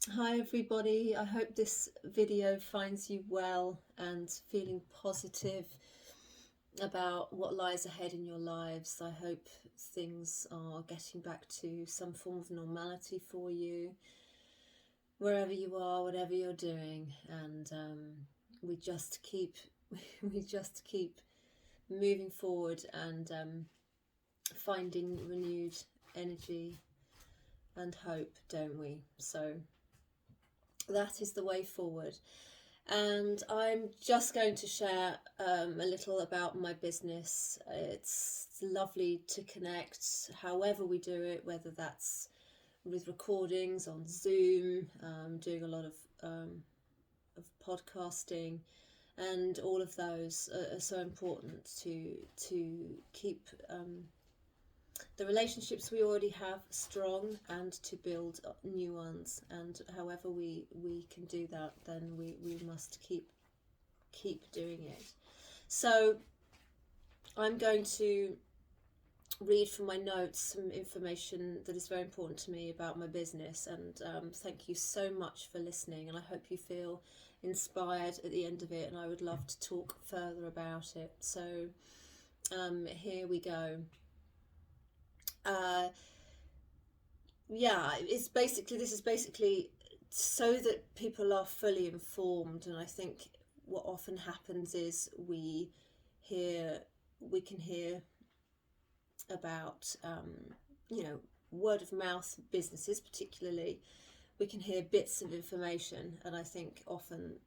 Hi everybody, I hope this video finds you well and feeling positive about what lies ahead in your lives. I hope things are getting back to some form of normality for you, wherever you are, whatever you're doing, and we just keep we just keep moving forward and finding renewed energy and hope, don't we? So that is the way forward. And I'm just going to share a little about my business. It's lovely to connect however we do it, whether that's with recordings on Zoom, doing a lot of podcasting, and all of those are so important to keep the relationships we already have strong and to build new ones. And however we can do that, then we must keep doing it. So I'm going to read from my notes some information that is very important to me about my business, and thank you so much for listening, and I hope you feel inspired at the end of it, and I would love to talk further about it. So here we go. This is basically so that people are fully informed, and I think what often happens is hear we can hear about word of mouth businesses, particularly we can hear bits of information, and I think often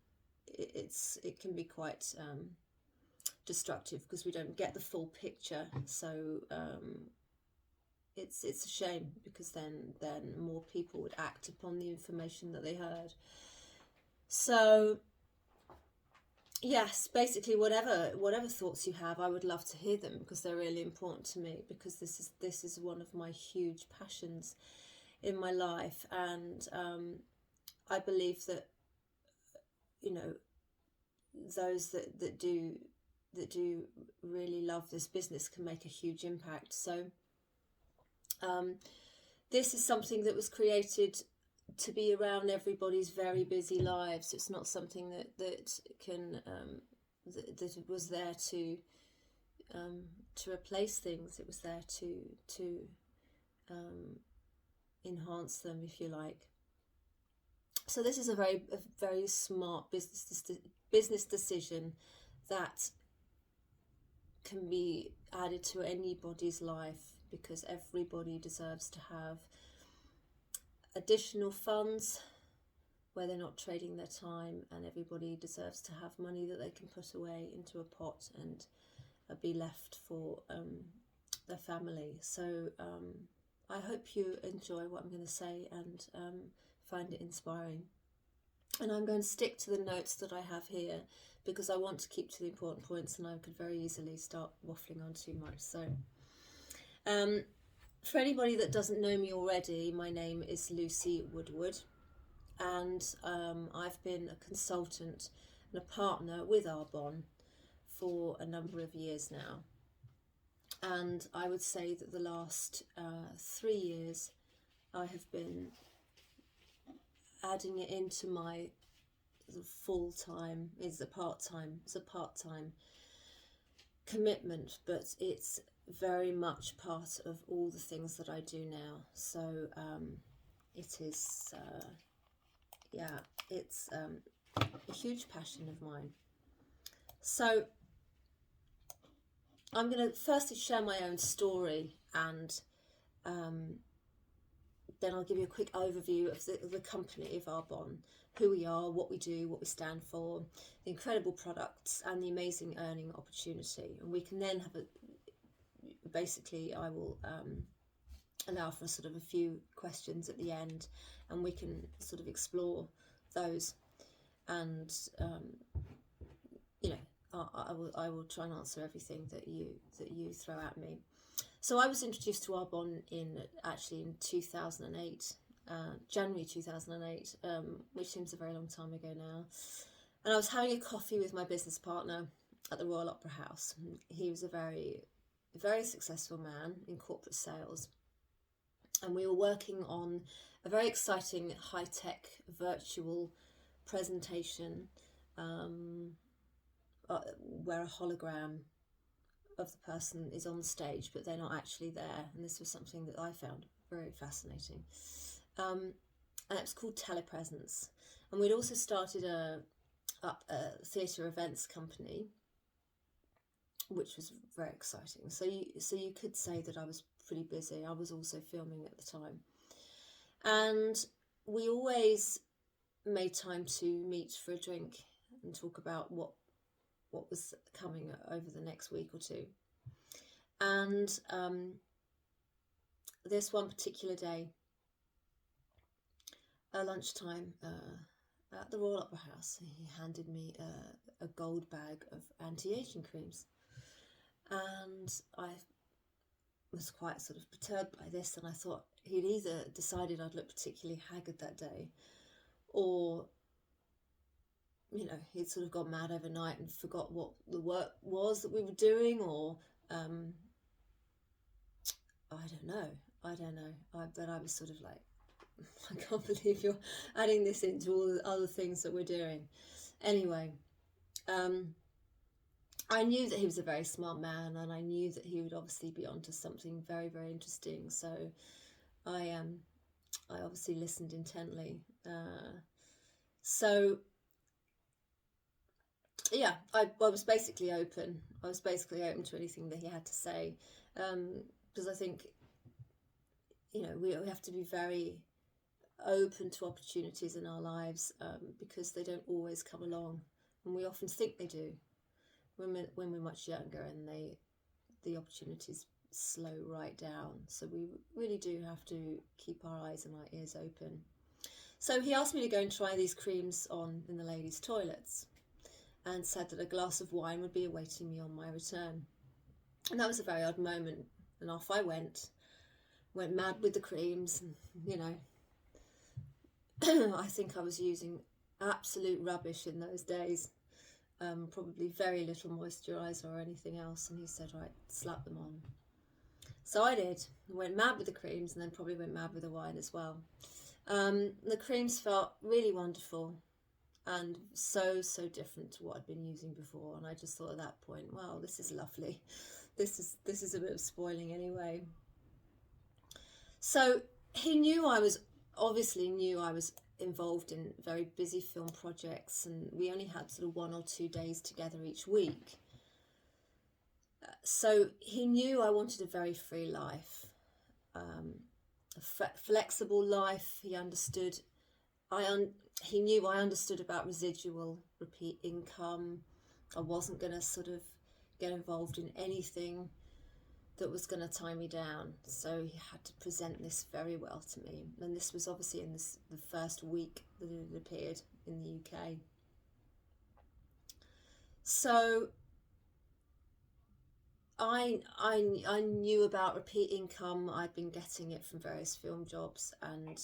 it can be quite destructive because we don't get the full picture. So it's a shame, because then more people would act upon the information that they heard. So yes, basically whatever thoughts you have, I would love to hear them, because they're really important to me, because this is one of my huge passions in my life. And I believe that those that do really love this business can make a huge impact. So this is something that was created to be around everybody's very busy lives. It's not something that can that was there to replace things. It was there to enhance them, if you like. So this is a very smart business decision that can be added to anybody's life, because everybody deserves to have additional funds where they're not trading their time, and everybody deserves to have money that they can put away into a pot and be left for their family. So I hope you enjoy what I'm going to say and find it inspiring. And I'm going to stick to the notes that I have here, because I want to keep to the important points, and I could very easily start waffling on too much. So for anybody that doesn't know me already, my name is Lucy Woodward, and I've been a consultant and a partner with Arbonne for a number of years now. And I would say that the last 3 years I have been adding it into my full-time. It's a part-time commitment, but it's very much part of all the things that I do now. So it is it's a huge passion of mine. So I'm going to firstly share my own story, and then I'll give you a quick overview of the company of Arbonne, who we are, what we do, what we stand for, the incredible products, and the amazing earning opportunity. And we can then have I will allow for sort of a few questions at the end, and we can sort of explore those. And I will try and answer everything that you throw at me. So I was introduced to Arbonne in 2008, January 2008, which seems a very long time ago now. And I was having a coffee with my business partner at the Royal Opera House. He was a very, very successful man in corporate sales. and we were working on a very exciting high-tech virtual presentation, where a hologram of the person is on stage, but they're not actually there. And this was something that I found very fascinating. And it was called Telepresence. And we'd also started up a theatre events company, which was very exciting. So you could say that I was pretty busy. I was also filming at the time. And we always made time to meet for a drink and talk about what was coming over the next week or two. And this one particular day, at lunchtime, at the Royal Opera House, he handed me a gold bag of anti-aging creams. And I was quite sort of perturbed by this, and I thought he'd either decided I'd look particularly haggard that day, or he'd sort of gone mad overnight and forgot what the work was that we were doing, or I don't know. But I was sort of like, I can't believe you're adding this into all the other things that we're doing. Anyway, I knew that he was a very smart man, and I knew that he would obviously be onto something very, very interesting. So I obviously listened intently. So yeah, I was basically open. I was basically open to anything that he had to say, because I think we have to be very open to opportunities in our lives, because they don't always come along, and we often think they do when we're much younger, and the opportunities slow right down. So we really do have to keep our eyes and our ears open. So he asked me to go and try these creams on in the ladies' toilets, and said that a glass of wine would be awaiting me on my return. And that was a very odd moment, and off I went mad with the creams, and I think I was using absolute rubbish in those days, probably very little moisturiser or anything else. And he said, right, slap them on. So I did. I went mad with the creams, and then probably went mad with the wine as well. The creams felt really wonderful, and so different to what I'd been using before. And I just thought at that point, wow, this is lovely. This is a bit of spoiling anyway. So he obviously knew I was involved in very busy film projects, and we only had sort of 1 or 2 days together each week. So he knew I wanted a very free life, a flexible life. He understood. He knew I understood about residual repeat income. I wasn't going to sort of get involved in anything that was going to tie me down. So he had to present this very well to me. And this was obviously in the first week that it had appeared in the UK. So I knew about repeat income. I'd been getting it from various film jobs, and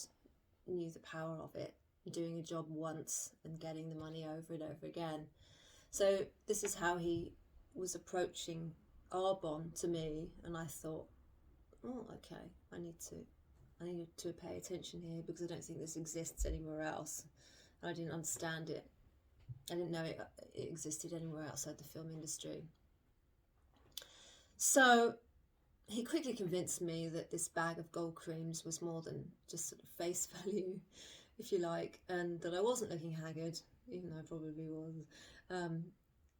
knew the power of it. Doing a job once and getting the money over and over again. So this is how he was approaching Arbonne to me, and I thought, oh, okay, I need to pay attention here, because I don't think this exists anywhere else. I didn't understand it. I didn't know it existed anywhere outside the film industry. So he quickly convinced me that this bag of gold creams was more than just sort of face value, if you like, and that I wasn't looking haggard, even though I probably was.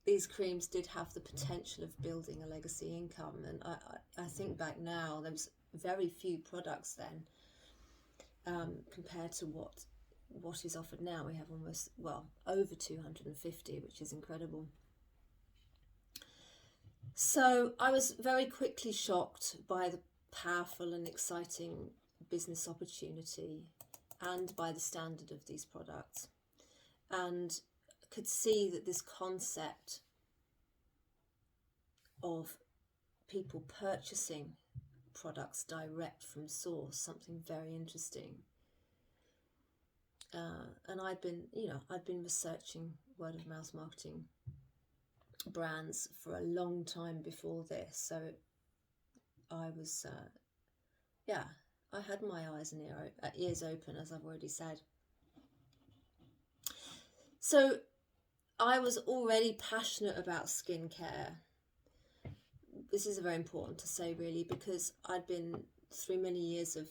These creams did have the potential of building a legacy income, and I think back now, there was very few products then, compared to what is offered now. We have over 250, which is incredible. So I was very quickly shocked by the powerful and exciting business opportunity, and by the standard of these products, and could see that this concept of people purchasing products direct from source, something very interesting. And I'd been researching word of mouth marketing brands for a long time before this, so I was I had my eyes and ears open, as I've already said. So I was already passionate about skincare. This is very important to say, really, because I'd been through many years of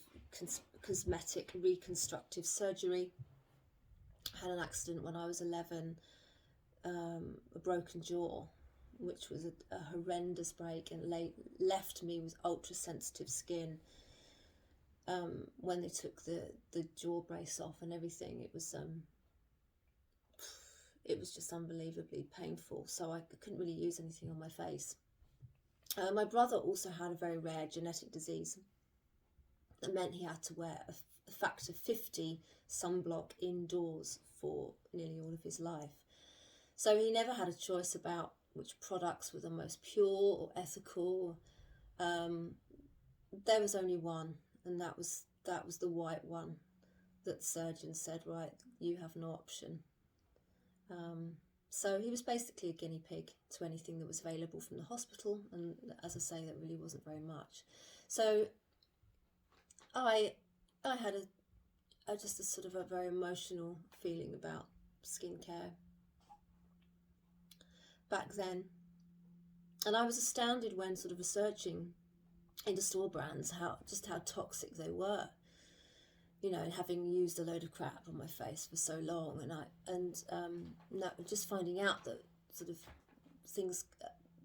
cosmetic reconstructive surgery. I had an accident when I was 11, a broken jaw, which was a horrendous break, and left me with ultra sensitive skin. When they took the jaw brace off and everything, it was just unbelievably painful. So I couldn't really use anything on my face. My brother also had a very rare genetic disease that meant he had to wear a factor 50 sunblock indoors for nearly all of his life. So he never had a choice about which products were the most pure or ethical. There was only one, and that was the white one that the surgeon said, right, you have no option. So he was basically a guinea pig to anything that was available from the hospital, and as I say, that really wasn't very much. So I had just a sort of a very emotional feeling about skincare back then, and I was astounded when sort of researching into store brands how toxic they were. You know, and having used a load of crap on my face for so long, and just finding out that sort of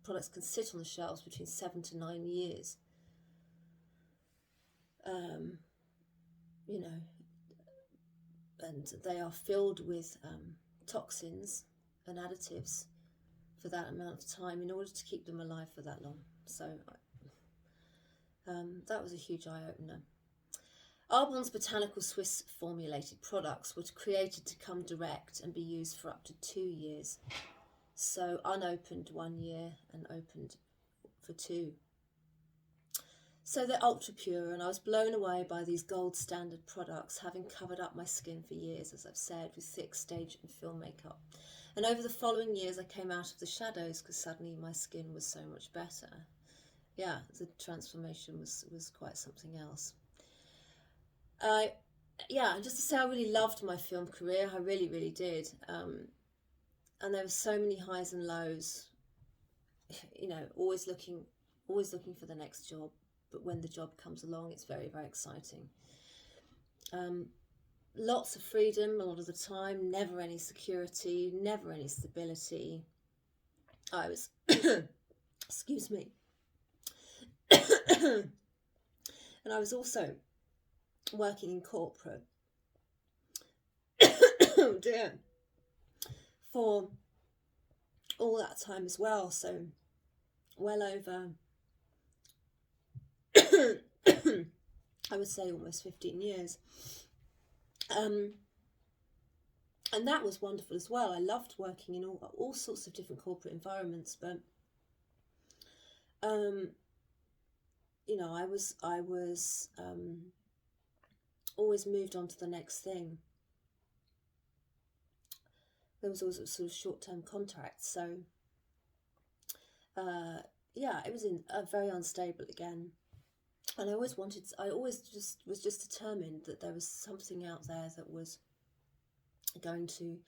products can sit on the shelves between 7 to 9 years. You know, and they are filled with toxins and additives for that amount of time in order to keep them alive for that long. So that was a huge eye-opener. Arbonne's botanical Swiss formulated products were created to come direct and be used for up to 2 years. So unopened 1 year and opened for 2. So they're ultra pure, and I was blown away by these gold standard products, having covered up my skin for years, as I've said, with thick stage and film makeup. And over the following years, I came out of the shadows because suddenly my skin was so much better. Yeah, the transformation was quite something else. Just to say, I really loved my film career. I really, really did. And there were so many highs and lows. You know, always looking for the next job. But when the job comes along, it's very, very exciting. Lots of freedom a lot of the time. Never any security. Never any stability. I was, excuse me. And I was also working in corporate oh dear, for all that time as well, so well over I would say almost 15 years, and that was wonderful as well. I loved working in all sorts of different corporate environments, but you know, I was always moved on to the next thing. There was always sort of short-term contracts, so it was very unstable again. And I always was just determined that there was something out there that was going to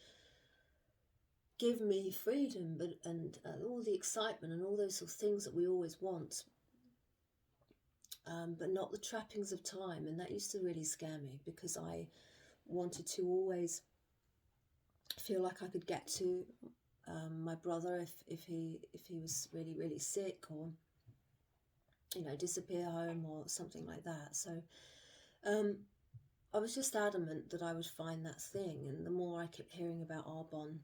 give me freedom, and all the excitement and all those sort of things that we always want, but not the trappings of time. And that used to really scare me, because I wanted to always feel like I could get to my brother if he was really, really sick, or you know, disappear home or something like that. So I was just adamant that I would find that thing, and the more I kept hearing about Arbonne,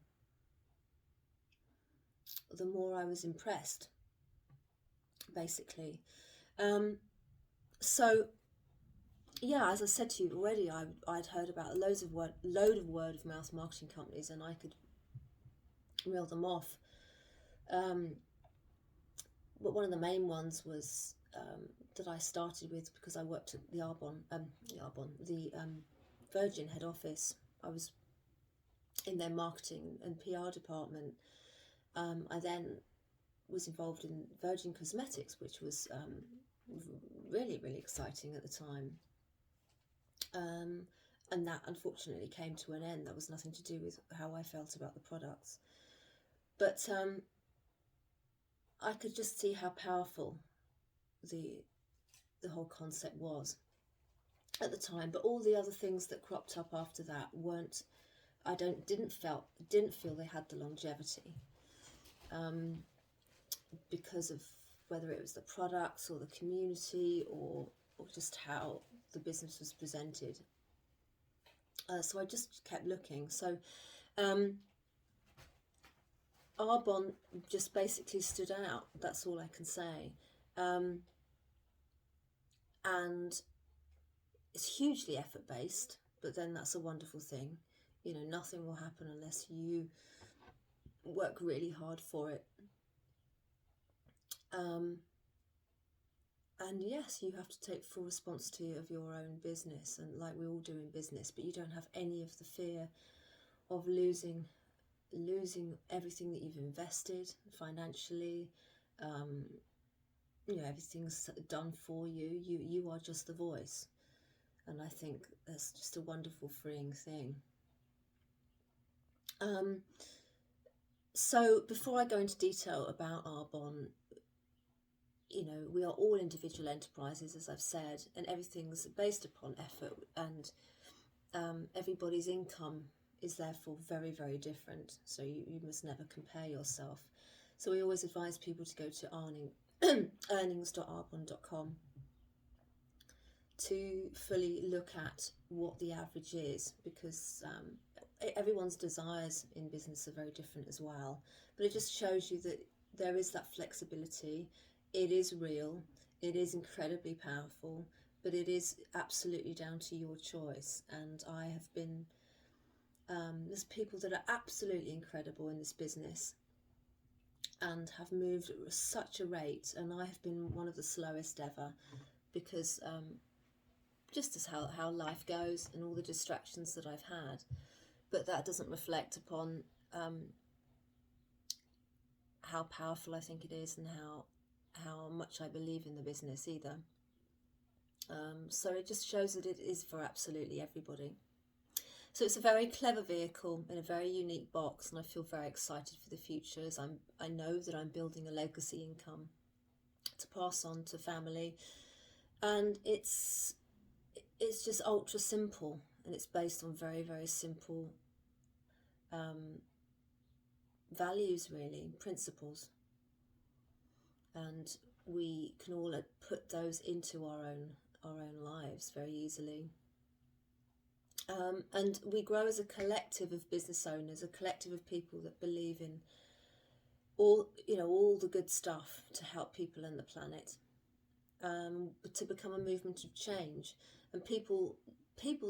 the more I was impressed, basically. So yeah, as I said to you already, I'd heard about load of word of mouth marketing companies, and I could reel them off. But one of the main ones was that I started with, because I worked at the Virgin head office. I was in their marketing and PR department. I then was involved in Virgin Cosmetics, which was really, really exciting at the time. And that unfortunately came to an end. That was nothing to do with how I felt about the products. But I could just see how powerful the whole concept was at the time. But all the other things that cropped up after that weren't. Didn't feel they had the longevity, because of whether it was the products or the community or just how the business was presented. So I just kept looking. So Arbonne just basically stood out. That's all I can say. And it's hugely effort based, but then that's a wonderful thing. You know, nothing will happen unless you work really hard for it. And yes, you have to take full responsibility of your own business, and like we all do in business, but you don't have any of the fear of losing everything that you've invested financially. You know, everything's done for you. You are just the voice, and I think that's just a wonderful, freeing thing. So before I go into detail about Arbonne, you know, we are all individual enterprises, as I've said, and everything's based upon effort, and everybody's income is therefore very, very different. So you must never compare yourself. So we always advise people to go to earnings.arbonne.com to fully look at what the average is, because everyone's desires in business are very different as well. But it just shows you that there is that flexibility. It is real, it is incredibly powerful, but it is absolutely down to your choice. And I have been, there's people that are absolutely incredible in this business and have moved at such a rate, and I have been one of the slowest ever, because just as how life goes and all the distractions that I've had. But that doesn't reflect upon how powerful I think it is and how much I believe in the business either. So it just shows that it is for absolutely everybody. So it's a very clever vehicle in a very unique box, and I feel very excited for the future, as I know that I'm building a legacy income to pass on to family, and it's just ultra simple, and it's based on very, very simple values, really, principles, and we can all put those into our own lives very easily. And we grow as a collective of business owners, a collective of people that believe in all the good stuff to help people and the planet, to become a movement of change, and people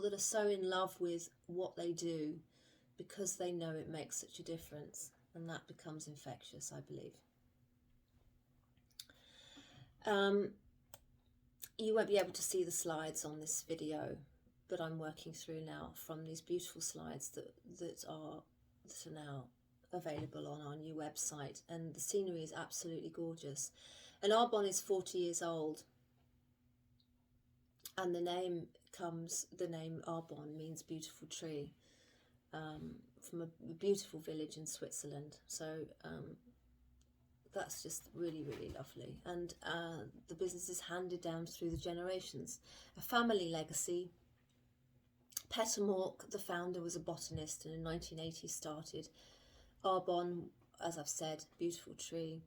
that are so in love with what they do because they know it makes such a difference, and that becomes infectious, I believe. You won't be able to see the slides on this video, but I'm working through now from these beautiful slides that are now available on our new website, and the scenery is absolutely gorgeous. And Arbonne is 40 years old, and the name Arbonne means beautiful tree, from a beautiful village in Switzerland. So that's just really, really lovely. And the business is handed down through the generations, a family legacy. Peter Mork, the founder, was a botanist, and in 1980 started Arbonne, as I've said, beautiful tree.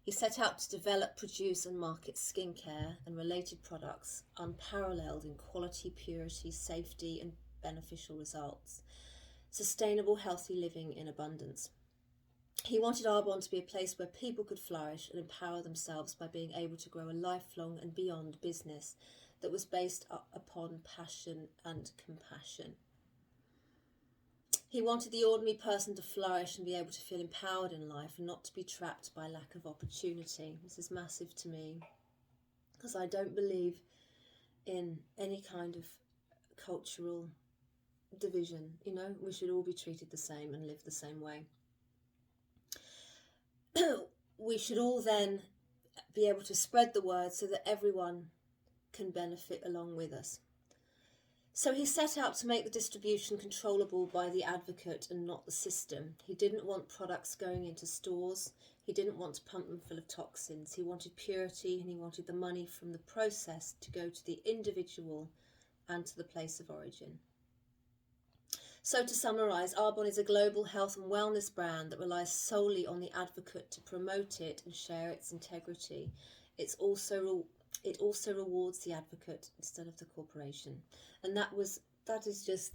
He set out to develop, produce and market skincare and related products unparalleled in quality, purity, safety and beneficial results. Sustainable, healthy living in abundance. He wanted Arbonne to be a place where people could flourish and empower themselves by being able to grow a lifelong and beyond business that was based upon passion and compassion. He wanted the ordinary person to flourish and be able to feel empowered in life and not to be trapped by lack of opportunity. This is massive to me, because I don't believe in any kind of cultural division. You know, we should all be treated the same and live the same way. We should all then be able to spread the word so that everyone can benefit along with us. So he set out to make the distribution controllable by the advocate and not the system. He didn't want products going into stores. He didn't want to pump them full of toxins. He wanted purity, and he wanted the money from the process to go to the individual and to the place of origin. So to summarise, Arbonne is a global health and wellness brand that relies solely on the advocate to promote it and share its integrity. It also rewards the advocate instead of the corporation. And that is just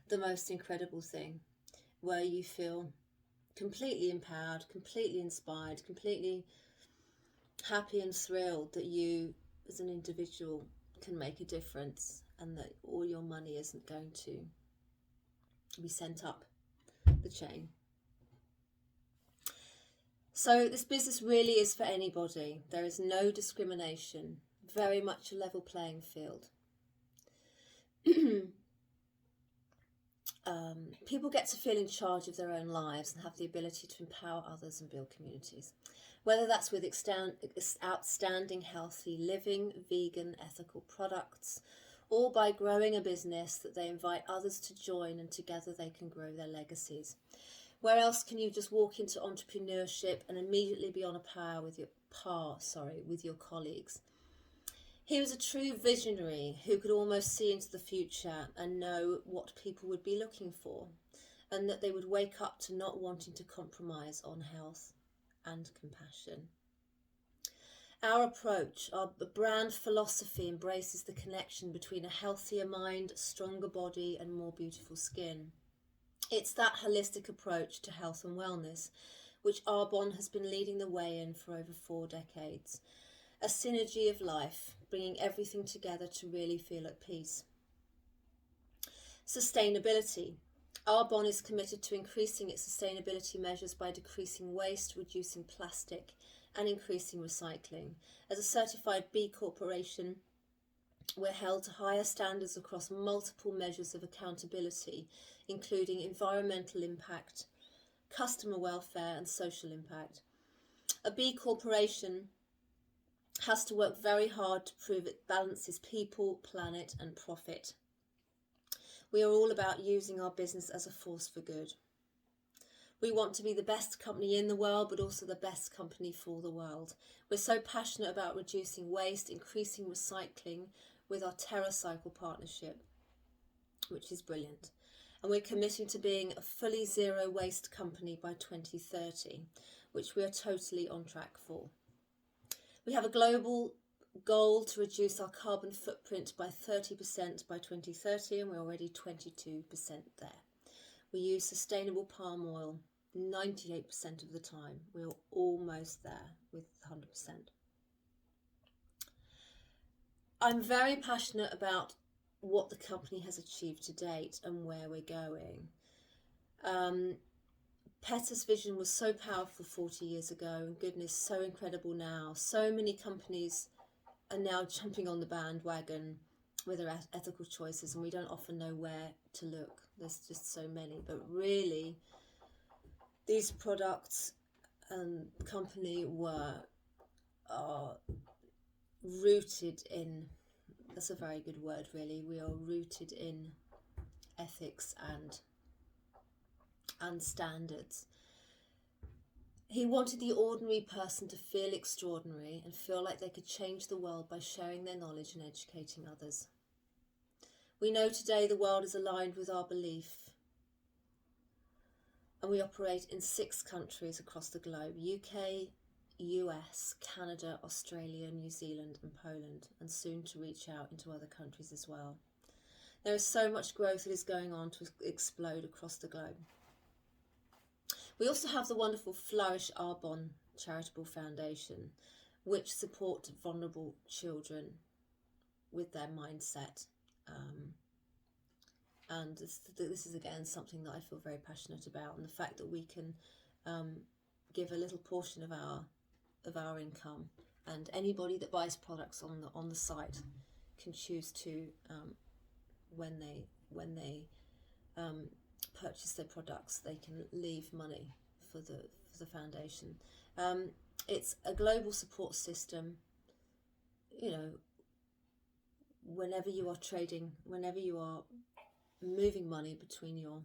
the most incredible thing, where you feel completely empowered, completely inspired, completely happy and thrilled that you as an individual can make a difference, and that all your money isn't going to be sent up the chain. So this business really is for anybody. There is no discrimination, very much a level playing field. People get to feel in charge of their own lives and have the ability to empower others and build communities. Whether that's with outstanding healthy living, vegan, ethical products, or by growing a business that they invite others to join, and together they can grow their legacies. Where else can you just walk into entrepreneurship and immediately be on a par with your colleagues? He was a true visionary who could almost see into the future and know what people would be looking for, and that they would wake up to not wanting to compromise on health and compassion. Our approach, our brand philosophy, embraces the connection between a healthier mind, stronger body, and more beautiful skin. It's that holistic approach to health and wellness, which Arbonne has been leading the way in for over 4 decades. A synergy of life, bringing everything together to really feel at peace. Sustainability. Arbonne is committed to increasing its sustainability measures by decreasing waste, reducing plastic, and increasing recycling. As a certified B Corporation, we're held to higher standards across multiple measures of accountability, including environmental impact, customer welfare, and social impact. A B Corporation has to work very hard to prove it balances people, planet, and profit. We are all about using our business as a force for good. We want to be the best company in the world, but also the best company for the world. We're so passionate about reducing waste, increasing recycling with our TerraCycle partnership, which is brilliant. And we're committing to being a fully zero waste company by 2030, which we are totally on track for. We have a global goal to reduce our carbon footprint by 30% by 2030, and we're already 22% there. We use sustainable palm oil 98% of the time. We're almost there with 100%. I'm very passionate about what the company has achieved to date and where we're going. Petta's vision was so powerful 40 years ago, and goodness, so incredible now. So many companies are now jumping on the bandwagon with their ethical choices, and we don't often know where to look. There's just so many. But really, these products and company are rooted in, that's a very good word really, we are rooted in ethics and standards. He wanted the ordinary person to feel extraordinary and feel like they could change the world by sharing their knowledge and educating others. We know today the world is aligned with our belief, and we operate in 6 countries across the globe: UK, US, Canada, Australia, New Zealand and Poland, and soon to reach out into other countries as well. There is so much growth that is going on to explode across the globe. We also have the wonderful Flourish Arbonne Charitable Foundation, which support vulnerable children with their mindset. And this is again something that I feel very passionate about, and the fact that we can give a little portion of our income, and anybody that buys products on the site can choose to when they purchase their products, they can leave money for the foundation. It's a global support system. You know, whenever you are trading, whenever you are moving money between your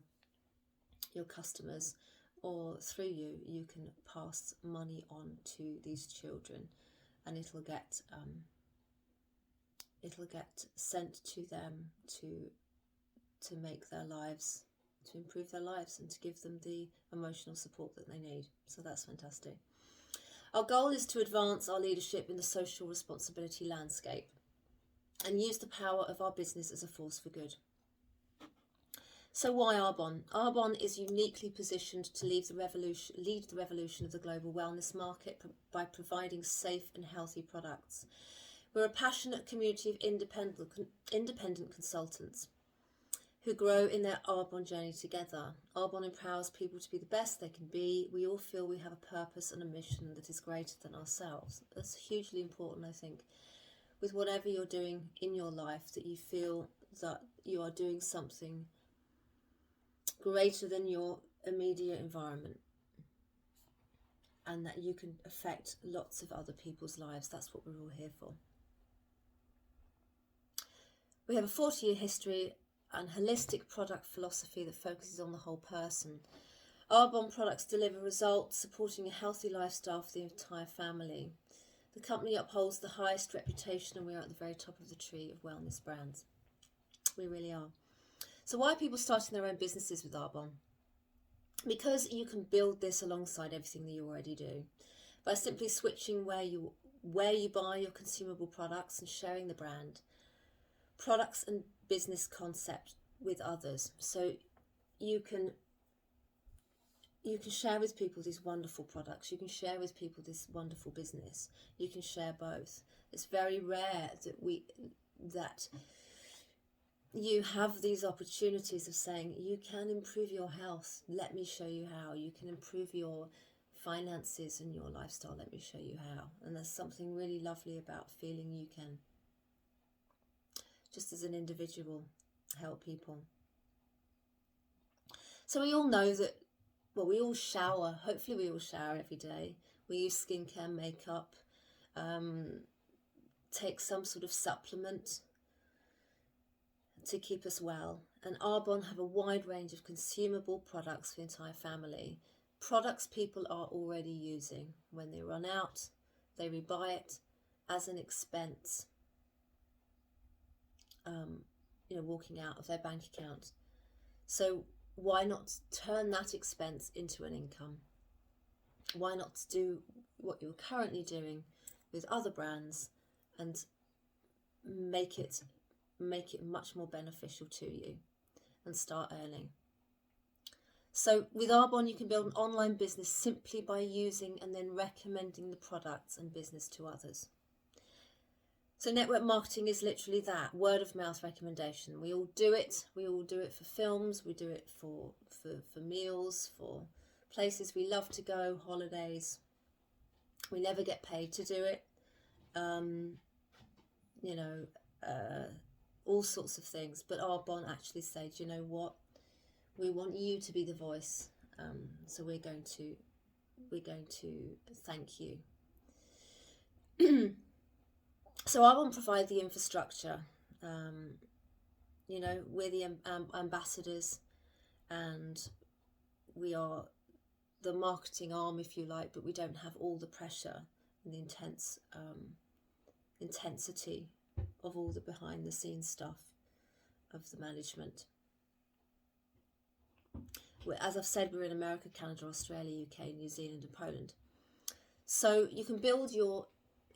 customers or through you, you can pass money on to these children, and it'll get sent to them to make their lives, to improve their lives, and to give them the emotional support that they need. So that's fantastic. Our goal is to advance our leadership in the social responsibility landscape and use the power of our business as a force for good. So why Arbonne? Arbonne is uniquely positioned to lead the revolution of the global wellness market by providing safe and healthy products. We're a passionate community of independent consultants who grow in their Arbonne journey together. Arbonne empowers people to be the best they can be. We all feel we have a purpose and a mission that is greater than ourselves. That's hugely important, I think, with whatever you're doing in your life, that you feel that you are doing something greater than your immediate environment, and that you can affect lots of other people's lives. That's what we're all here for. We have a 40-year history and holistic product philosophy that focuses on the whole person. Arbonne products deliver results, supporting a healthy lifestyle for the entire family. The company upholds the highest reputation, and we're at the very top of the tree of wellness brands. We really are. So why are people starting their own businesses with Arbonne? Because you can build this alongside everything that you already do, by simply switching where you buy your consumable products and sharing the brand, products and business concept with others. So you can share with people these wonderful products, you can share with people this wonderful business, you can share both. It's very rare that you have these opportunities of saying, you can improve your health, let me show you how. You can improve your finances and your lifestyle, let me show you how. And there's something really lovely about feeling you can, just as an individual, help people. So we all know that, well, we all shower. Hopefully we all shower every day. We use skincare, makeup, take some sort of supplement to keep us well. And Arbonne have a wide range of consumable products for the entire family. Products people are already using. When they run out, they rebuy it as an expense, walking out of their bank account. So why not turn that expense into an income? Why not do what you're currently doing with other brands and make it much more beneficial to you and start earning? So with Arbonne, you can build an online business simply by using and then recommending the products and business to others. So network marketing is literally that, word of mouth recommendation. We all do it. We all do it for films. We do it for meals, for places we love to go, holidays. We never get paid to do it. All sorts of things. But Arbonne actually say, do you know what? We want you to be the voice. So we're going to thank you. So Arbonne provide the infrastructure. We're the ambassadors, and we are the marketing arm, if you like, but we don't have all the pressure and the intensity of all the behind the scenes stuff of the management. As I've said, we're in America, Canada, Australia, UK, New Zealand and Poland. So you can build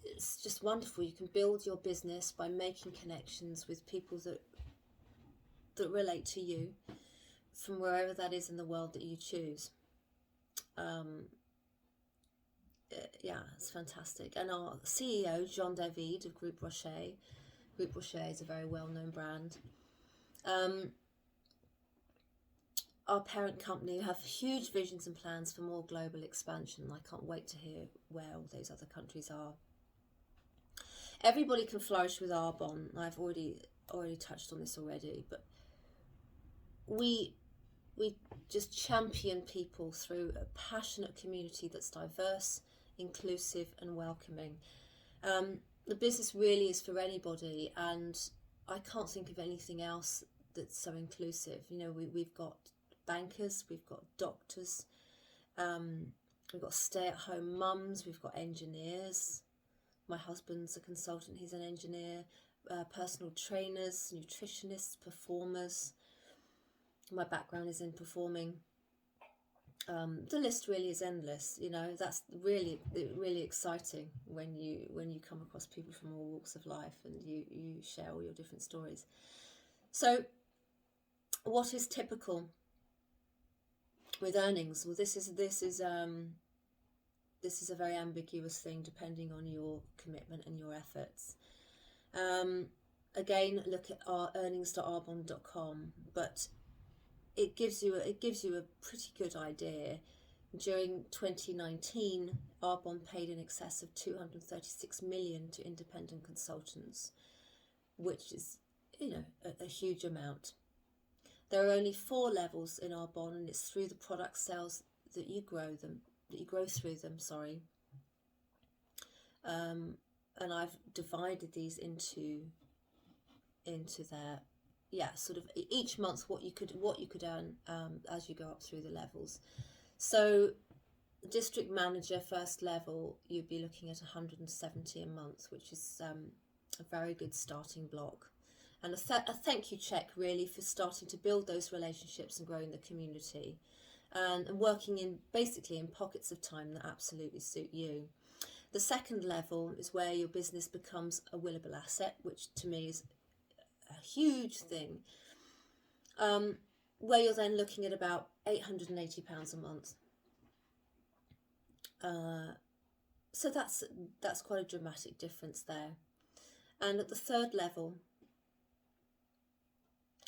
it's just wonderful. You can build your business by making connections with people that relate to you from wherever that is in the world that you choose. It's fantastic. And our CEO, Jean David of Groupe Rocher is a very well-known brand. Our parent company have huge visions and plans for more global expansion. I can't wait to hear where all those other countries are. Everybody can flourish with Arbonne. I've already touched on this already, but we just champion people through a passionate community that's diverse, inclusive and welcoming. The business really is for anybody, and I can't think of anything else that's so inclusive. You know, we've got bankers, we've got doctors, we've got stay-at-home mums, we've got engineers. My husband's a consultant, he's an engineer, personal trainers, nutritionists, performers. My background is in performing. The list really is endless. You know, that's really exciting when you come across people from all walks of life and you share all your different stories. So what is typical with earnings? Well, this is a very ambiguous thing depending on your commitment and your efforts. Again, look at our earnings.arbonne.com, but it gives you a pretty good idea. During 2019, Arbonne paid in excess of 236 million to independent consultants, which is, you know, a huge amount. There are only 4 levels in Arbonne, and it's through the product sales that you grow through them. Sorry. And I've divided these into their, yeah, sort of each month what you could earn as you go up through the levels. So district manager first level, you'd be looking at 170 a month, which is a very good starting block, and a thank you check really for starting to build those relationships and growing the community, and working basically in pockets of time that absolutely suit you. The second level is where your business becomes a willable asset, which to me is a huge thing, where you're then looking at about £880 a month. So that's quite a dramatic difference there. And at the third level,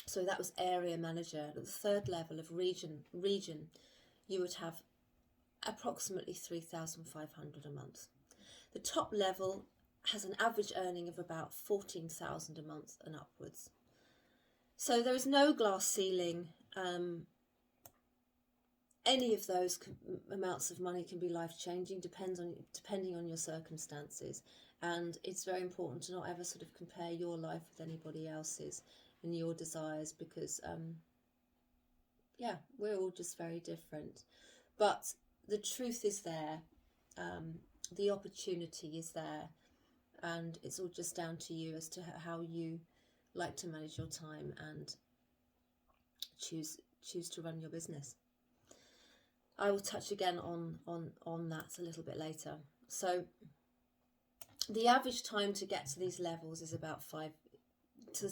so that was area manager. At the third level of region, you would have approximately 3,500 a month. The top level has an average earning of about 14,000 a month and upwards. So there is no glass ceiling. Any of those amounts of money can be life-changing, depending on your circumstances. And it's very important to not ever sort of compare your life with anybody else's and your desires, because yeah, we're all just very different. But the truth is there, the opportunity is there, and it's all just down to you as to how you like to manage your time and choose to run your business. I will touch again on that a little bit later. So the average time to get to these levels is about to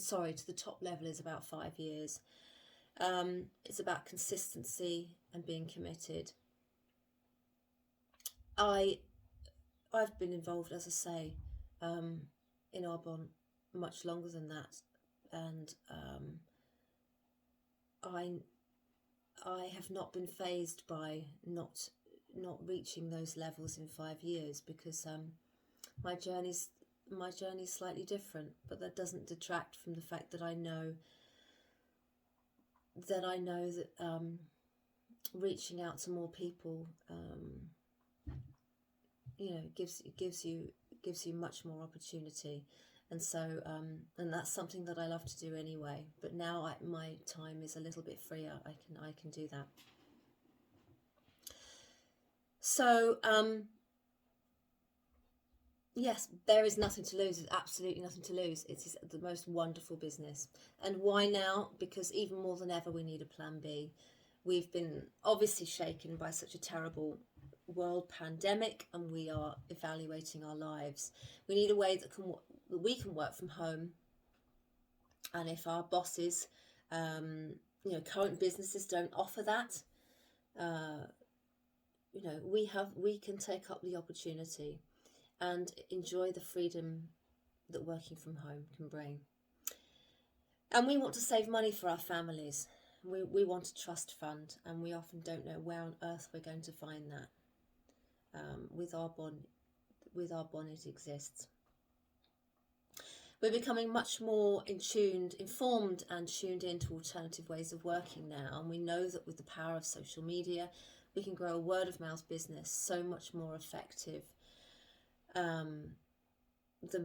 the top level is about 5 years. It's about consistency and being committed. I've been involved, as I say, in Arbonne much longer than that, and I have not been fazed by not reaching those levels in 5 years, because my journey's slightly different, but that doesn't detract from the fact that I know that reaching out to more people, you know, gives you much more opportunity. And so and that's something that I love to do anyway, but now my time is a little bit freer. I can do that. So yes, there is nothing to lose. There's absolutely nothing to lose. It is the most wonderful business. And why now? Because even more than ever, we need a plan B. We've been obviously shaken by such a terrible world pandemic, and we are evaluating our lives. We need a way that we can work from home, and if our bosses, you know, current businesses don't offer that, you know, we can take up the opportunity and enjoy the freedom that working from home can bring. And we want to save money for our families. We want a trust fund, and we often don't know where on earth we're going to find that. With Arbonne, it exists. We're becoming much more informed and tuned into alternative ways of working now, and we know that with the power of social media, we can grow a word-of-mouth business so much more effective than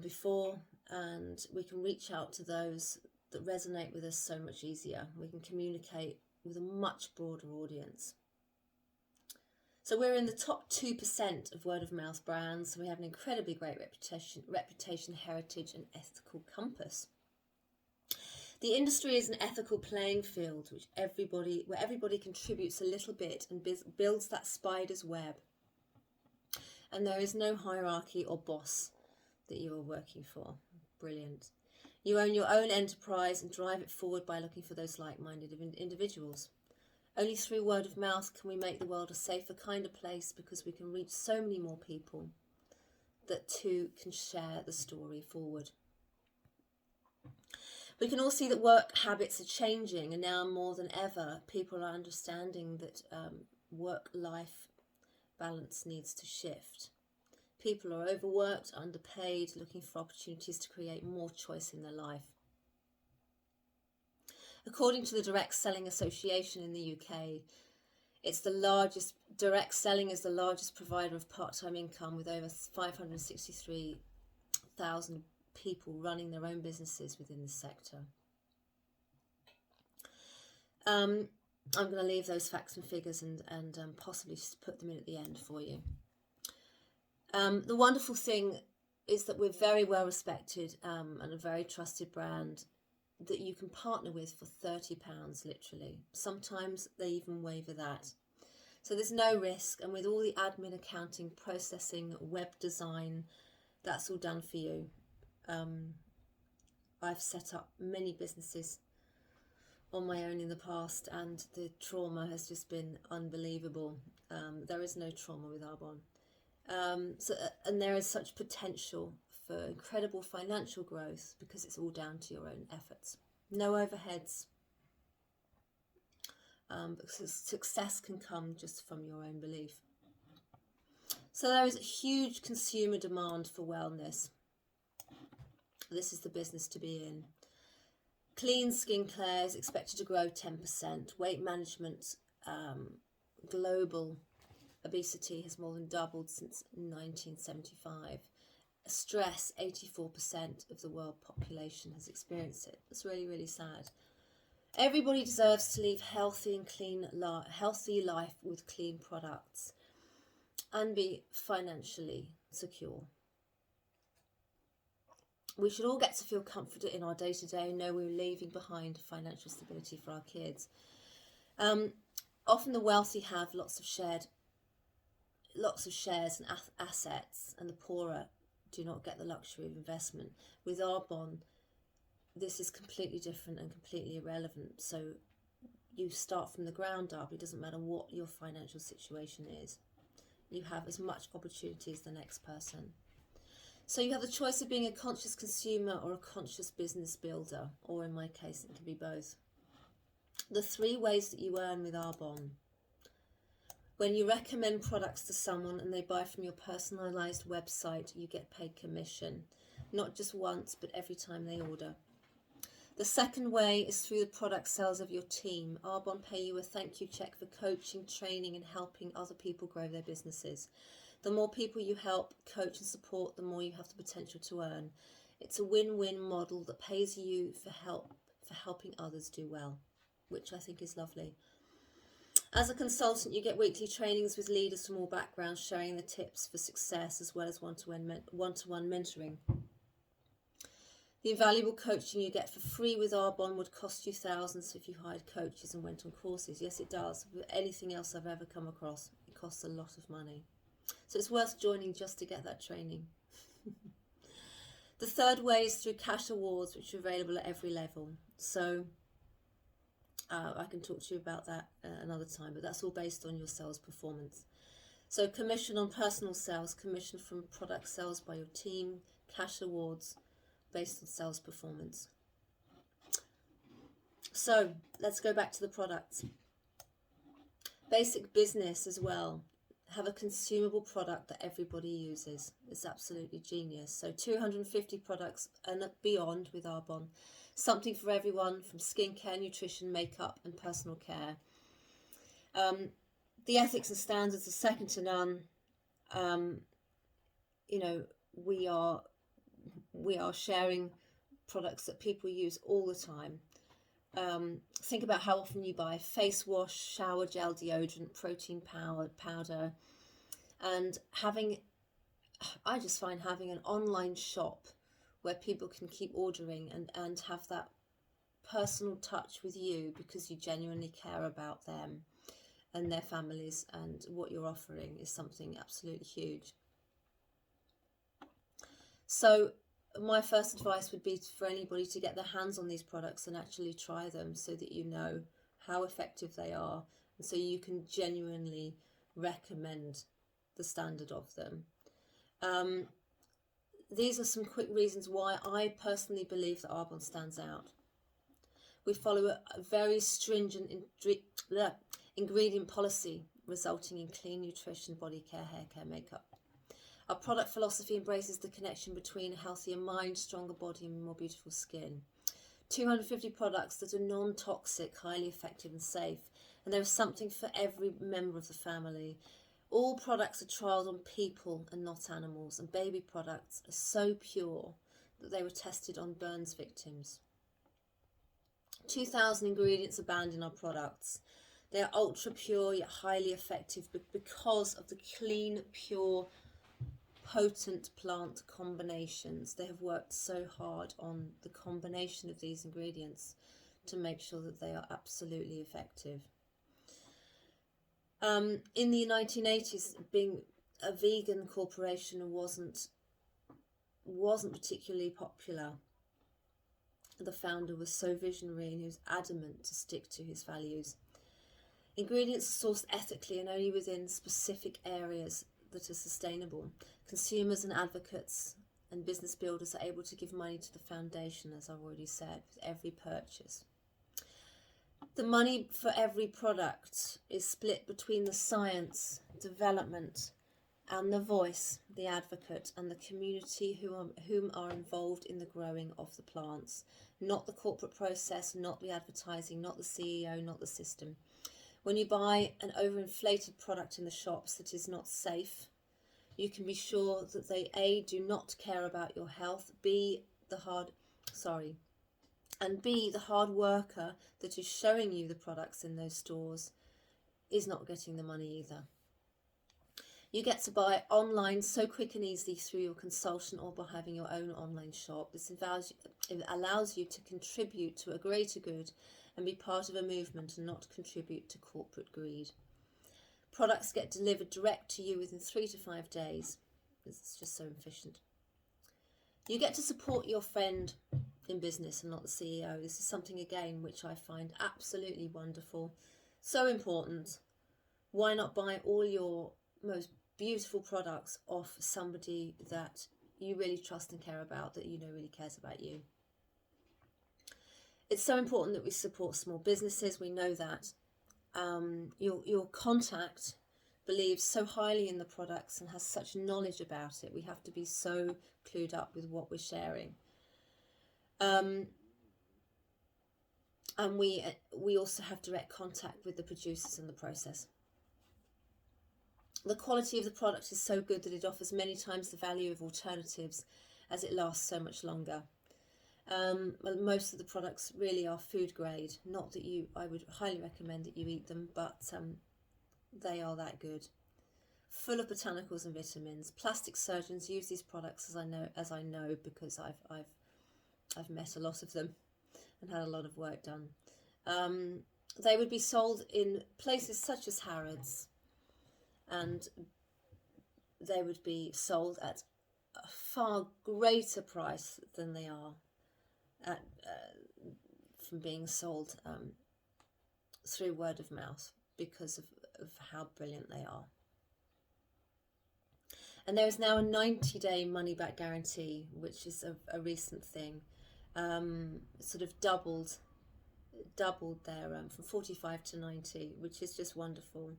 before. and we can reach out to those that resonate with us so much easier. We can communicate with a much broader audience. So we're in the top 2% of word of mouth brands. So we have an incredibly great reputation, heritage, and ethical compass. The industry is an ethical playing field, where everybody contributes a little bit and builds that spider's web. And there is no hierarchy or boss that you are working for. Brilliant. You own your own enterprise and drive it forward by looking for those like-minded individuals. Only through word of mouth can we make the world a safer, kinder place, because we can reach so many more people that too can share the story forward. We can all see that work habits are changing, and now more than ever, people are understanding that work-life balance needs to shift. People are overworked, underpaid, looking for opportunities to create more choice in their life. According to the Direct Selling Association in the UK, direct selling is the largest provider of part-time income, with over 563,000 people running their own businesses within the sector. I'm going to leave those facts and figures and possibly just put them in at the end for you. The wonderful thing is that we're very well respected and a very trusted brand that you can partner with for £30, literally. Sometimes they even waiver that. So there's no risk, and with all the admin, accounting, processing, web design, that's all done for you. I've set up many businesses on my own in the past, and the trauma has just been unbelievable. There is no trauma with Arbonne. And there is such potential for incredible financial growth because it's all down to your own efforts. No overheads. Because success can come just from your own belief. So there is a huge consumer demand for wellness. This is the business to be in. Clean skincare is expected to grow 10%. Weight management, global obesity has more than doubled since 1975. Stress, 84% of the world population has experienced it. It's really, really sad. Everybody deserves to live healthy life with clean products and be financially secure. We should all get to feel confident in our day-to-day and know we're leaving behind financial stability for our kids. Often the wealthy have lots of shares and assets, and the poorer do not get the luxury of investment. With Arbonne, this is completely different and completely irrelevant. So you start from the ground up. It doesn't matter what your financial situation is. You have as much opportunity as the next person. So you have the choice of being a conscious consumer or a conscious business builder, or in my case, it can be both. The 3 ways that you earn with Arbonne. When you recommend products to someone and they buy from your personalised website, you get paid commission. Not just once, but every time they order. The second way is through the product sales of your team. Arbonne pay you a thank you check for coaching, training and helping other people grow their businesses. The more people you help, coach and support, the more you have the potential to earn. It's a win-win model that pays you for helping others do well, which I think is lovely. As a consultant, you get weekly trainings with leaders from all backgrounds, sharing the tips for success as well as one-to-one mentoring. The invaluable coaching you get for free with Arbonne would cost you thousands if you hired coaches and went on courses. Yes, it does. With anything else I've ever come across, it costs a lot of money. So it's worth joining just to get that training. The third way is through cash awards, which are available at every level. So I can talk to you about that another time, but that's all based on your sales performance. So commission on personal sales, commission from product sales by your team, cash awards based on sales performance. So let's go back to the products. Basic business as well. Have a consumable product that everybody uses. It's absolutely genius. So 250 products and beyond with Arbonne. Something for everyone, from skincare, nutrition, makeup and personal care. The ethics and standards are second to none. We are we are sharing products that people use all the time. Think about how often you buy face wash, shower gel, deodorant, protein powder, and I just find having an online shop where people can keep ordering and have that personal touch with you because you genuinely care about them and their families and what you're offering is something absolutely huge. So my first advice would be for anybody to get their hands on these products and actually try them so that you know how effective they are and so you can genuinely recommend the standard of them. These are some quick reasons why I personally believe that Arbonne stands out. We follow a very stringent ingredient policy resulting in clean nutrition, body care, hair care, makeup. Our product philosophy embraces the connection between a healthier mind, stronger body and more beautiful skin. 250 products that are non-toxic, highly effective and safe. And there is something for every member of the family. All products are trialled on people and not animals. And baby products are so pure that they were tested on burns victims. 2,000 ingredients are banned in our products. They are ultra pure yet highly effective because of the clean, pure, potent plant combinations. They have worked so hard on the combination of these ingredients to make sure that they are absolutely effective. In the 1980s, being a vegan corporation wasn't particularly popular. The founder was so visionary and he was adamant to stick to his values. Ingredients are sourced ethically and only within specific areas that are sustainable. Consumers and advocates and business builders are able to give money to the foundation, as I've already said, with every purchase. The money for every product is split between the science, development, and the voice, the advocate, and the community whom are involved in the growing of the plants. Not the corporate process, not the advertising, not the CEO, not the system. When you buy an overinflated product in the shops that is not safe, you can be sure that they A, do not care about your health, B, the hard worker that is showing you the products in those stores is not getting the money either. You get to buy online so quick and easily through your consultant or by having your own online shop. This allows you to contribute to a greater good and be part of a movement and not contribute to corporate greed. Products get delivered direct to you within 3 to 5 days. It's just so efficient. You get to support your friend in business and not the CEO. This is something, again, which I find absolutely wonderful. So important. Why not buy all your most beautiful products off somebody that you really trust and care about, that you know really cares about you? It's so important that we support small businesses. We know that. Your contact believes so highly in the products and has such knowledge about it. We have to be so clued up with what we're sharing. And we also have direct contact with the producers and the process. The quality of the product is so good that it offers many times the value of alternatives, as it lasts so much longer. Well, most of the products really are food grade. Not that I would highly recommend that you eat them, but they are that good. Full of botanicals and vitamins. Plastic surgeons use these products, as I know because I've met a lot of them and had a lot of work done. They would be sold in places such as Harrods, and they would be sold at a far greater price than they are from being sold through word of mouth, because of how brilliant they are. And there is now a 90-day money-back guarantee, which is a recent thing. Sort of doubled their from 45 to 90, which is just wonderful.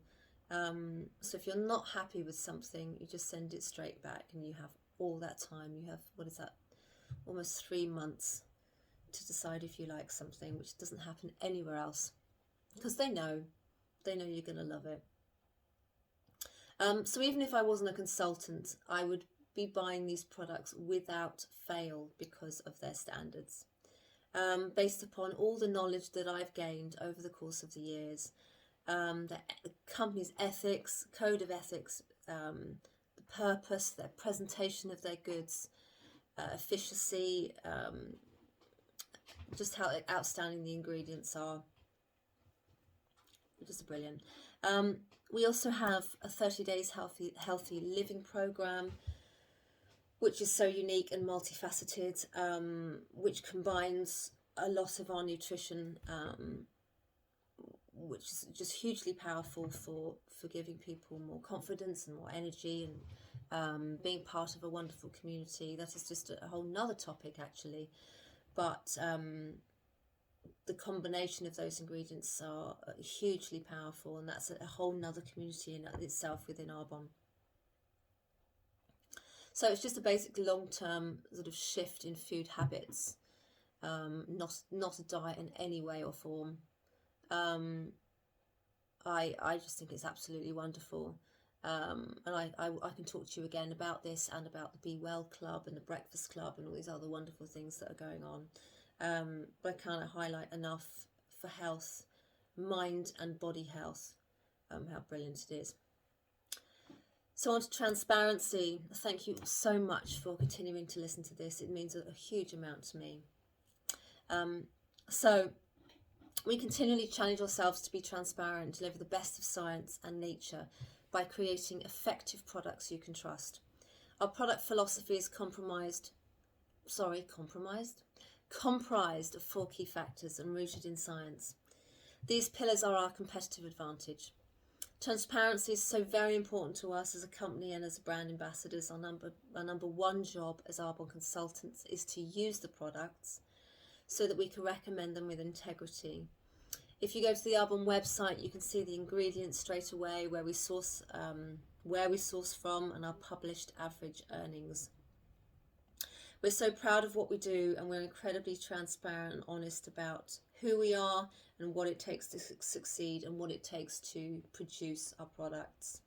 So if you're not happy with something, you just send it straight back, and you have all that time. You have, what is that, almost 3 months to decide if you like something, which doesn't happen anywhere else, because they know you're going to love it. So even if I wasn't a consultant, I would be buying these products without fail because of their standards. Based upon all the knowledge that I've gained over the course of the years, the company's ethics, code of ethics, the purpose, their presentation of their goods, efficiency, just how outstanding the ingredients are. Just brilliant. We also have a 30 days healthy living program, which is so unique and multifaceted, which combines a lot of our nutrition, which is just hugely powerful for giving people more confidence and more energy, and being part of a wonderful community. That is just a whole nother topic, actually. But the combination of those ingredients are hugely powerful, and that's a whole nother community in itself within Arbonne. So it's just a basic long-term sort of shift in food habits, not a diet in any way or form. I just think it's absolutely wonderful, and I can talk to you again about this and about the Be Well Club and the Breakfast Club and all these other wonderful things that are going on. But I can't highlight enough for health, mind and body health, how brilliant it is. So on to transparency. Thank you so much for continuing to listen to this. It means a huge amount to me. So we continually challenge ourselves to be transparent, deliver the best of science and nature by creating effective products you can trust. Our product philosophy is comprised of 4 key factors and rooted in science. These pillars are our competitive advantage. Transparency is so very important to us as a company and as brand ambassadors. Our number one job as Arbonne consultants is to use the products so that we can recommend them with integrity. If you go to the Arbonne website, you can see the ingredients straight away, where we source from, and our published average earnings. We're so proud of what we do, and we're incredibly transparent and honest about who we are and what it takes to succeed and what it takes to produce our products.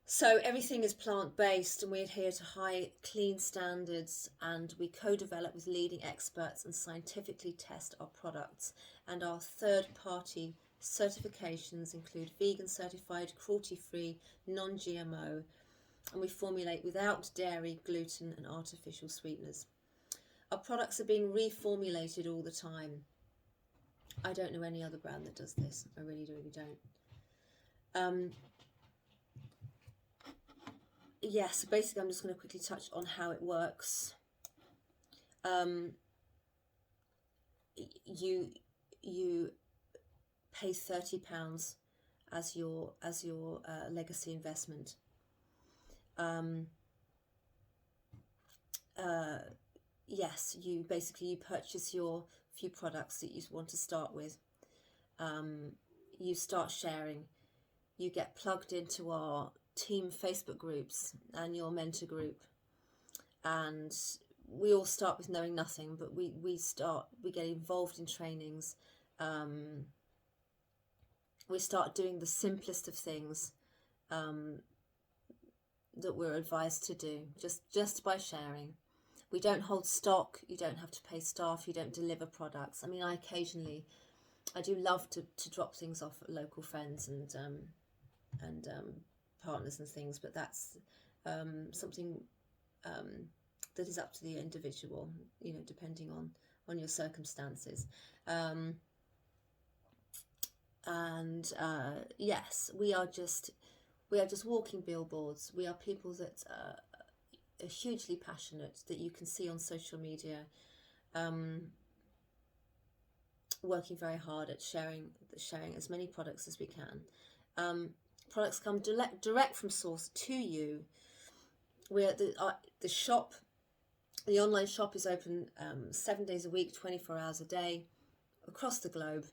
So everything is plant-based, and we adhere to high, clean standards, and we co-develop with leading experts and scientifically test our products. And our third-party certifications include vegan certified, cruelty-free, non-GMO, and we formulate without dairy, gluten and artificial sweeteners. Our products are being reformulated all the time. I don't know any other brand that does this. I really don't. Yes, so basically I'm just going to quickly touch on how it works. You pay £30 as your legacy investment. Yes, you purchase your few products that you want to start with. You start sharing. You get plugged into our team Facebook groups and your mentor group, and we all start with knowing nothing, but we get involved in trainings. We start doing the simplest of things that we're advised to do, just by sharing. We don't hold stock. You don't have to pay staff. You don't deliver products. I mean, I do love to drop things off at local friends and partners and things, but that's something that is up to the individual, depending on your circumstances. Yes, we are just walking billboards. We are people that are hugely passionate, that you can see on social media, working very hard at sharing as many products as we can. Products come direct from source to you. We're the shop. The online shop is open 7 days a week, 24 hours a day, across the globe.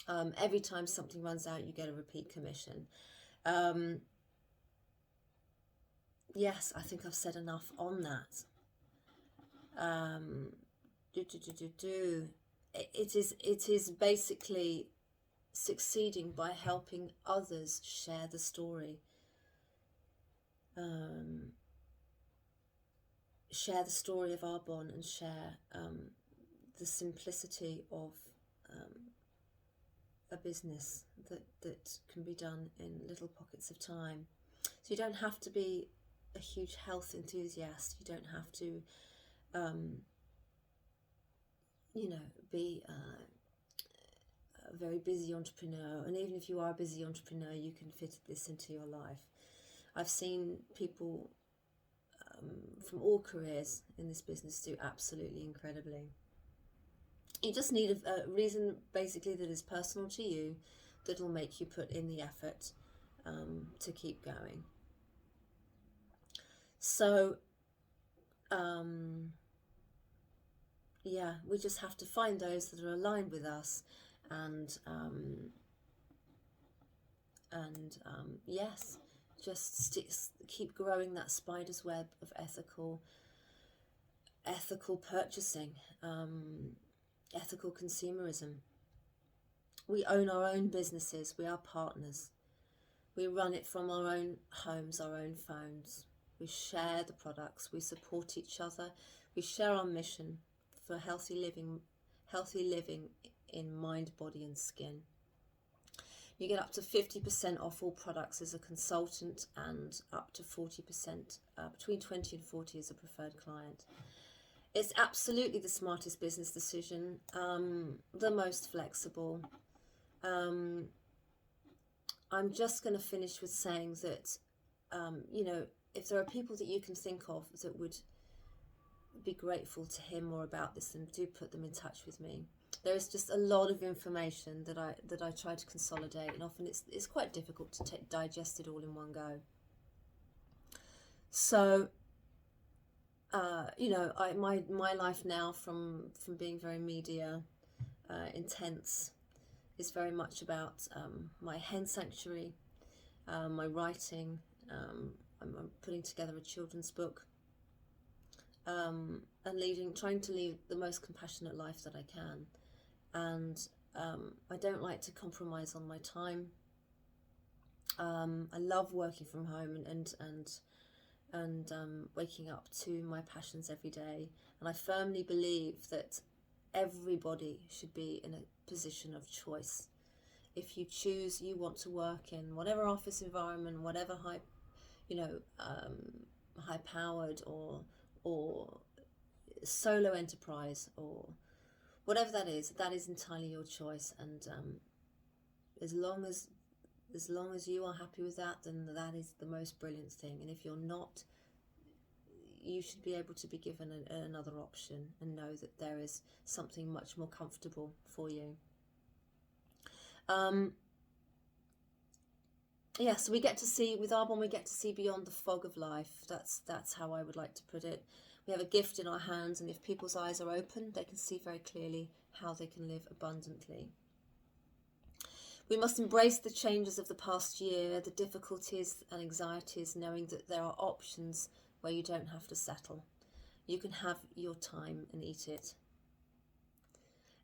Every time something runs out, you get a repeat commission. Yes, I think I've said enough on that. It is basically succeeding by helping others share the story. share the story of Arbonne and share the simplicity of a business that can be done in little pockets of time. So you don't have to be a huge health enthusiast. You don't have to, be a very busy entrepreneur. And even if you are a busy entrepreneur, you can fit this into your life. I've seen people from all careers in this business do absolutely incredibly. You just need a reason basically that is personal to you, that will make you put in the effort to keep going. So we just have to find those that are aligned with us, and yes, just keep growing that spider's web of ethical purchasing, ethical consumerism. We own our own businesses. We are partners. We run it from our own homes, our own phones. We share the products. We support each other. We share our mission for healthy living in mind, body and skin. You get up to 50% off all products as a consultant, and up to 40%, between 20 and 40 as a preferred client. It's absolutely the smartest business decision, the most flexible. I'm just going to finish with saying that, if there are people that you can think of that would be grateful to hear more about this, then do put them in touch with me. There is just a lot of information that I try to consolidate, and often it's quite difficult to digest it all in one go. So, my life now, from being very media intense, is very much about my hen sanctuary, my writing. I'm putting together a children's book, and trying to lead the most compassionate life that I can. And I don't like to compromise on my time. I love working from home and waking up to my passions every day. And I firmly believe that everybody should be in a position of choice. If you choose you want to work in whatever office environment, whatever high-powered or solo enterprise, or whatever that is entirely your choice. And as long as you are happy with that, then that is the most brilliant thing. And if you're not, you should be able to be given another option, and know that there is something much more comfortable for you. So we get to see, with Arbonne, we get to see beyond the fog of life. That's how I would like to put it. We have a gift in our hands, and if people's eyes are open, they can see very clearly how they can live abundantly. We must embrace the changes of the past year, the difficulties and anxieties, knowing that there are options where you don't have to settle. You can have your time and eat it.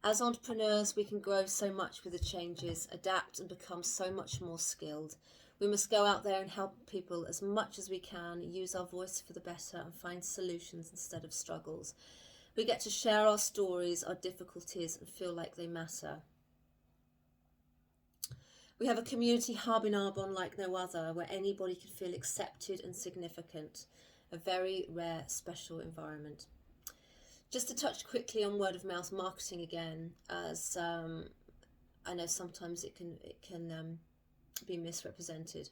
As entrepreneurs, we can grow so much with the changes, adapt and become so much more skilled. We must go out there and help people as much as we can, use our voice for the better and find solutions instead of struggles. We get to share our stories, our difficulties, and feel like they matter. We have a community hub in Arbonne like no other, where anybody can feel accepted and significant. A very rare, special environment. Just to touch quickly on word of mouth marketing again, as I know sometimes it can be misrepresented.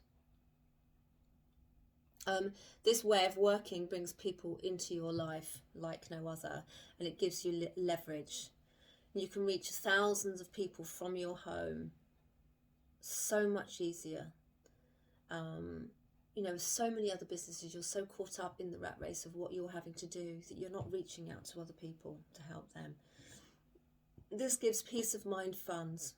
This way of working brings people into your life like no other, and it gives you leverage. You can reach thousands of people from your home so much easier. So many other businesses, you're so caught up in the rat race of what you're having to do that you're not reaching out to other people to help them. This gives peace of mind funds.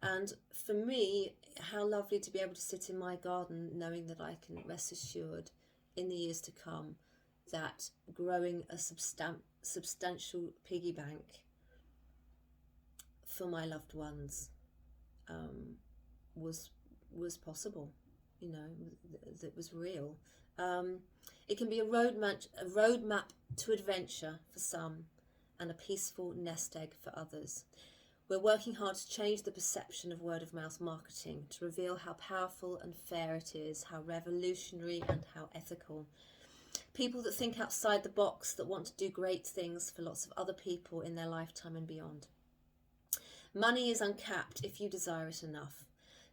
And for me, how lovely to be able to sit in my garden knowing that I can rest assured in the years to come that growing a substantial piggy bank for my loved ones was possible. you know, that was real. It can be a roadmap to adventure for some, and a peaceful nest egg for others. We're working hard to change the perception of word of mouth marketing, to reveal how powerful and fair it is, how revolutionary and how ethical. People that think outside the box, that want to do great things for lots of other people in their lifetime and beyond. Money is uncapped if you desire it enough.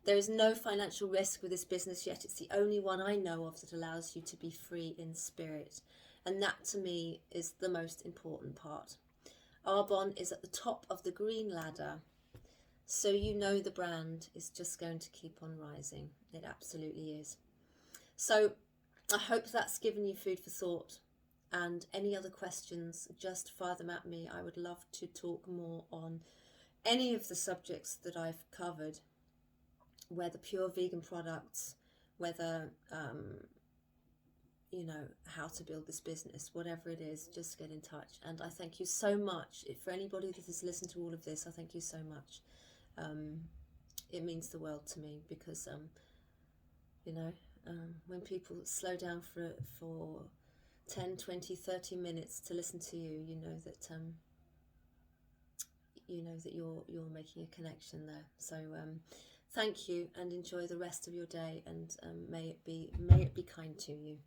There is no financial risk with this business, yet it's the only one I know of that allows you to be free in spirit. And that, to me, is the most important part. Arbonne is at the top of the green ladder, so you know the brand is just going to keep on rising. It absolutely is. So I hope that's given you food for thought, and any other questions, just fire them at me. I would love to talk more on any of the subjects that I've covered, whether pure vegan products, whether you know, how to build this business, whatever it is, just get in touch. And I thank you so much. For anybody that has listened to all of this, I thank you so much. It means the world to me, because you know, when people slow down for 10, 20, 30 minutes to listen to you, you know that you're making a connection there. So thank you, and enjoy the rest of your day, and may it be kind to you.